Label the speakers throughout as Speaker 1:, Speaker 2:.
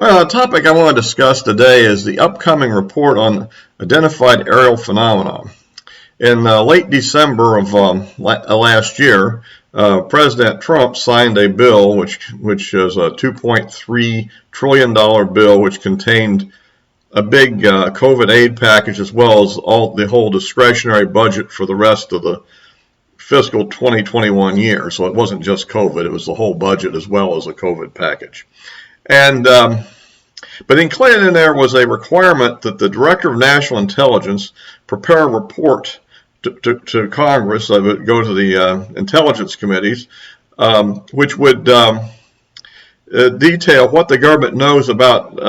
Speaker 1: Well, the topic I want to discuss today is the upcoming report on identified aerial phenomena. In late December of last year, President Trump signed a bill which is a $2.3 trillion bill, which contained a big COVID aid package as well as the whole discretionary budget for the rest of the fiscal 2021 year. So it wasn't just COVID, it was the whole budget as well as a COVID package. And but included in there was a requirement that the Director of National Intelligence prepare a report to Congress. That would go to the intelligence committees, which would detail what the government knows about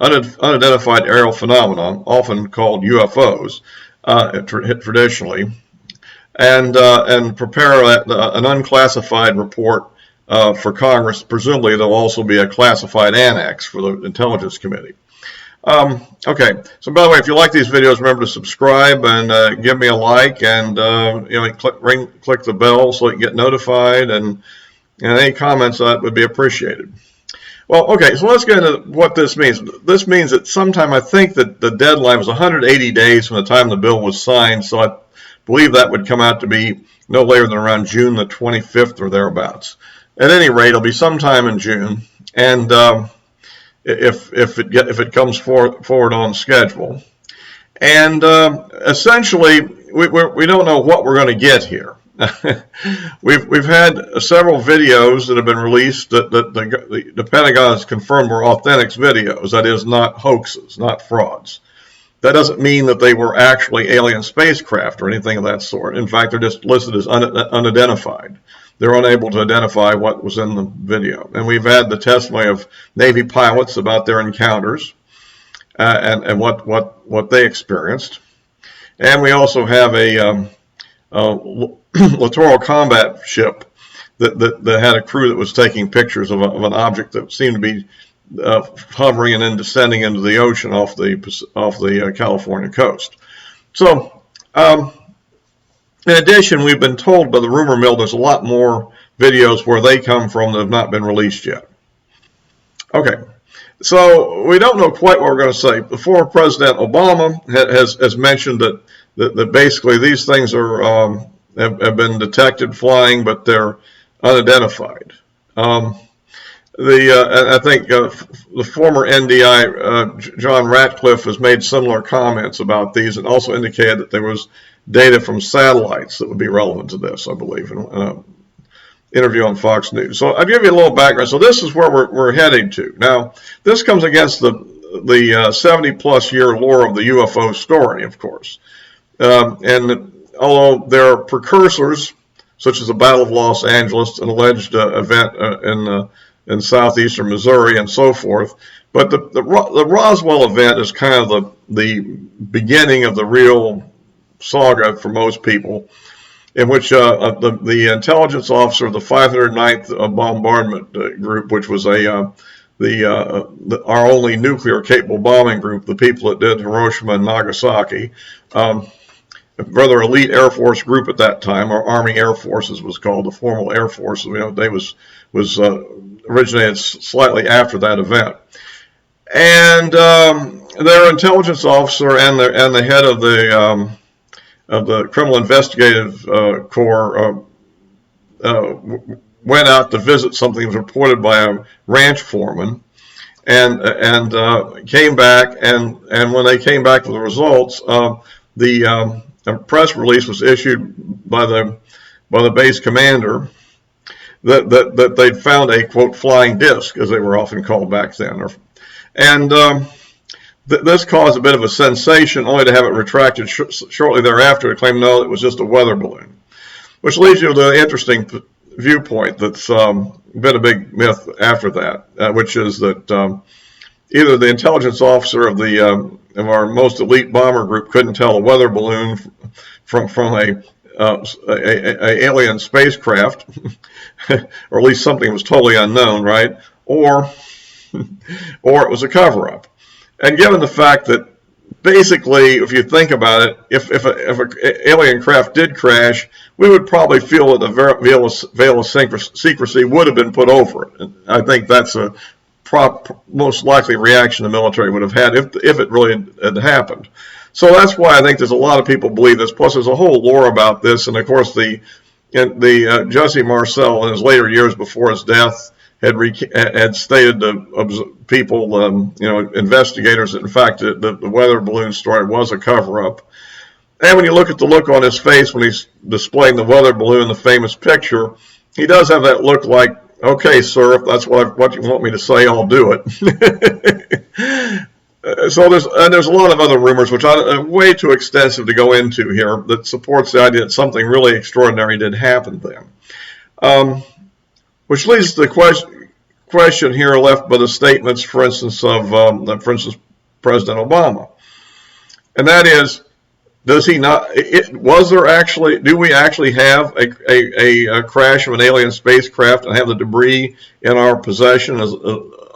Speaker 1: unidentified aerial phenomena, often called UFOs traditionally, and prepare an unclassified report for Congress. Presumably there'll also be a classified annex for the Intelligence Committee. Okay, so by the way, if you like these videos, remember to subscribe and give me a like, and click the bell so you can get notified, and any comments that would be appreciated. Well, okay, so let's get into what this means. This means that sometime, I think that the deadline was 180 days from the time the bill was signed, so I believe that would come out to be no later than around June the 25th or thereabouts. At any rate, it'll be sometime in June, and if it comes forward on schedule, and essentially we don't know what we're going to get here. we've had several videos that have been released that the Pentagon has confirmed were authentic videos. That is, not hoaxes, not frauds. That doesn't mean that they were actually alien spacecraft or anything of that sort. In fact, they're just listed as unidentified. They're unable to identify what was in the video. And we've had the testimony of Navy pilots about their encounters and what they experienced. And we also have a littoral combat ship that had a crew that was taking pictures of an object that seemed to be hovering and then descending into the ocean off the California coast. So, in addition, we've been told by the rumor mill there's a lot more videos where they come from that have not been released yet. Okay, so we don't know quite what we're going to say. Before, President Obama has mentioned that basically these things have been detected flying, but they're unidentified. I think the former NDI, John Ratcliffe, has made similar comments about these and also indicated that there was data from satellites that would be relevant to this, I believe, in an interview on Fox News. So I'll give you a little background. So this is where we're heading to. Now, this comes against the 70-plus year lore of the UFO story, of course. And although there are precursors, such as the Battle of Los Angeles, an alleged event in southeastern Missouri and so forth, but the Roswell event is kind of the beginning of the real saga for most people, in which the intelligence officer of the 509th Bombardment Group, which was our only nuclear capable bombing group, the people that did Hiroshima and Nagasaki, a rather elite Air Force group at that time, or Army Air Forces was called, the formal Air Force. They was originated slightly after that event, and their intelligence officer and the head of the Criminal Investigative Corps went out to visit something that was reported by a ranch foreman, and came back, and when they came back with the results, the press release was issued by the base commander that they'd found a, quote, flying disc, as they were often called back then, and this caused a bit of a sensation, only to have it retracted shortly thereafter to claim, no, it was just a weather balloon. Which leads you to the interesting viewpoint that's been a big myth after that, which is that either the intelligence officer of our most elite bomber group couldn't tell a weather balloon from a alien spacecraft, or at least something that was totally unknown, right? Or it was a cover-up. And given the fact that basically, if you think about it, if an alien craft did crash, we would probably feel that the veil of secrecy would have been put over it. And I think that's a most likely reaction the military would have had if it really had happened. So that's why I think there's a lot of people believe this. Plus, there's a whole lore about this, and of course, the Jesse Marcel in his later years before his death had stated to people, investigators, that in fact the weather balloon story was a cover-up. And when you look at the look on his face when he's displaying the weather balloon, the famous picture, he does have that look like, okay, sir, if that's what you want me to say, I'll do it. So there's a lot of other rumors, which are way too extensive to go into here, that supports the idea that something really extraordinary did happen then. Which leads to the question here left by the statements, for instance, of President Obama. And that is, do we actually have a crash of an alien spacecraft and have the debris in our possession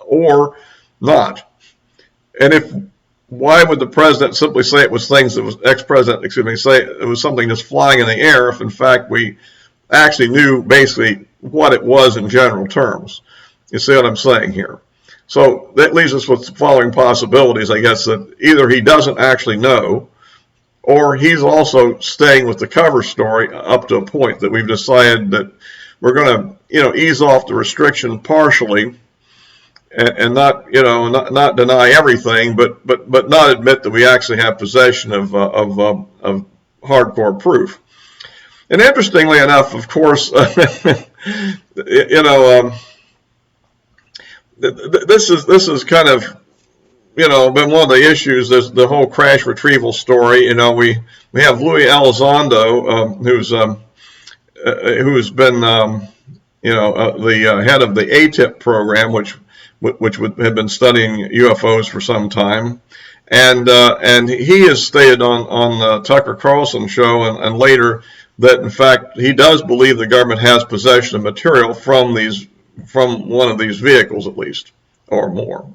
Speaker 1: or not? And why would the president simply say it was things that was say it was something just flying in the air if in fact we actually knew basically what it was in general terms? You see what I'm saying here? So that leaves us with the following possibilities, I guess, that either he doesn't actually know, or he's also staying with the cover story up to a point that we've decided that we're going to, ease off the restriction partially, and not deny everything, but not admit that we actually have possession of hardcore proof. And interestingly enough, of course, this is kind of been one of the issues. There's the whole crash retrieval story. We have Louis Elizondo, who's been the head of the ATIP program, which had been studying UFOs for some time, and he has stated on Tucker Carlson's show and later that in fact he does believe the government has possession of material from one of these vehicles at least, or more.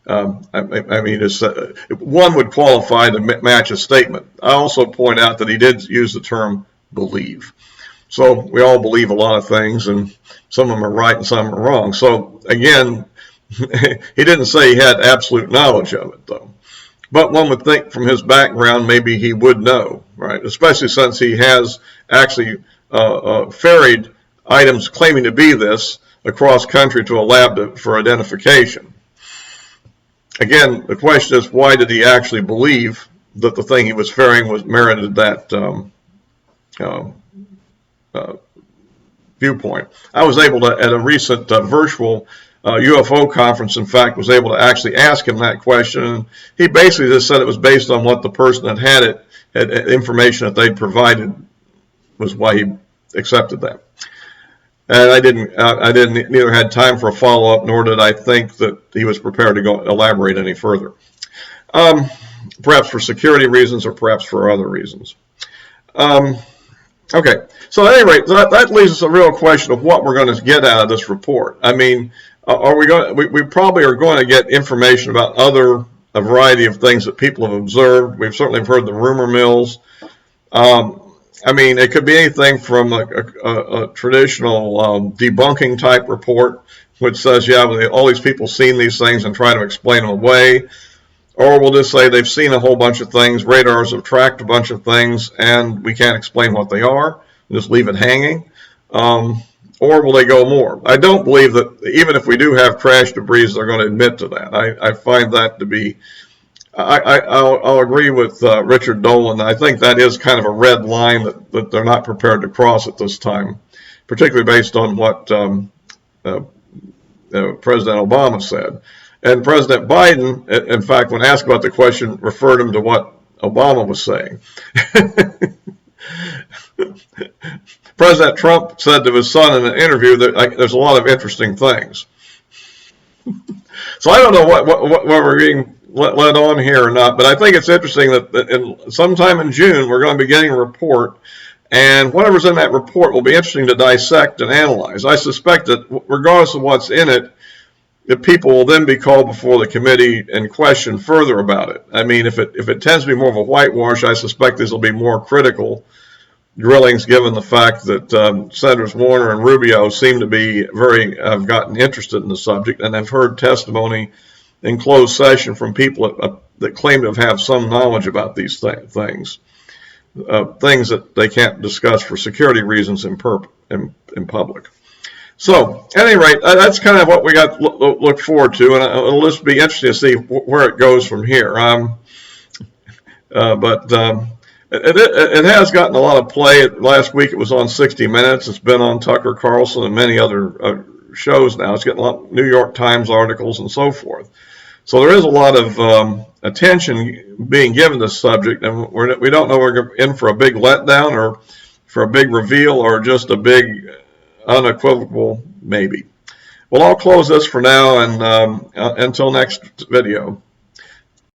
Speaker 1: I mean, one would qualify to match a statement. I also point out that he did use the term believe. So we all believe a lot of things, and some of them are right and some are wrong. So again, he didn't say he had absolute knowledge of it, though. But one would think from his background, maybe he would know, right? Especially since he has actually ferried items claiming to be this across country to a lab for identification. Again, the question is, why did he actually believe that the thing he was ferrying merited that viewpoint? I was able to, at a recent virtual UFO conference, in fact, was able to actually ask him that question. And he basically just said it was based on what the person that had information that they'd provided was why he accepted that. And I neither had time for a follow-up, nor did I think that he was prepared to go elaborate any further. Perhaps for security reasons or perhaps for other reasons. Okay, so at any rate, that leaves us a real question of what we're going to get out of this report. I mean, we probably are going to get information about a variety of things that people have observed. We've certainly heard the rumor mills. I mean, it could be anything from a traditional debunking type report, which says, yeah, all these people seen these things and try to explain them away. Or we'll just say they've seen a whole bunch of things, radars have tracked a bunch of things, and we can't explain what they are, just leave it hanging. Or will they go more? I don't believe that even if we do have crash debris, they're going to admit to that. I find that to be... I'll agree with Richard Dolan. I think that is kind of a red line that they're not prepared to cross at this time, particularly based on what President Obama said. And President Biden, in fact, when asked about the question, referred him to what Obama was saying. President Trump said to his son in an interview that there's a lot of interesting things. So I don't know what we're being led on here or not, but I think it's interesting that sometime in June we're going to be getting a report, and whatever's in that report will be interesting to dissect and analyze. I suspect that regardless of what's in it, the people will then be called before the committee and questioned further about it. I mean, if it tends to be more of a whitewash, I suspect this will be more critical drillings, given the fact that Senators Warner and Rubio seem to be have gotten interested in the subject, and have heard testimony in closed session from people that claim to have some knowledge about these things that they can't discuss for security reasons in public. So, at any rate, that's kind of what we got to look forward to, and it'll just be interesting to see where it goes from here. It has gotten a lot of play. Last week it was on 60 Minutes. It's been on Tucker Carlson and many other shows now. It's getting a lot of New York Times articles and so forth. So there is a lot of attention being given to this subject, and we don't know if we're in for a big letdown or for a big reveal or just a big unequivocal maybe. Well, I'll close this for now, and until next video.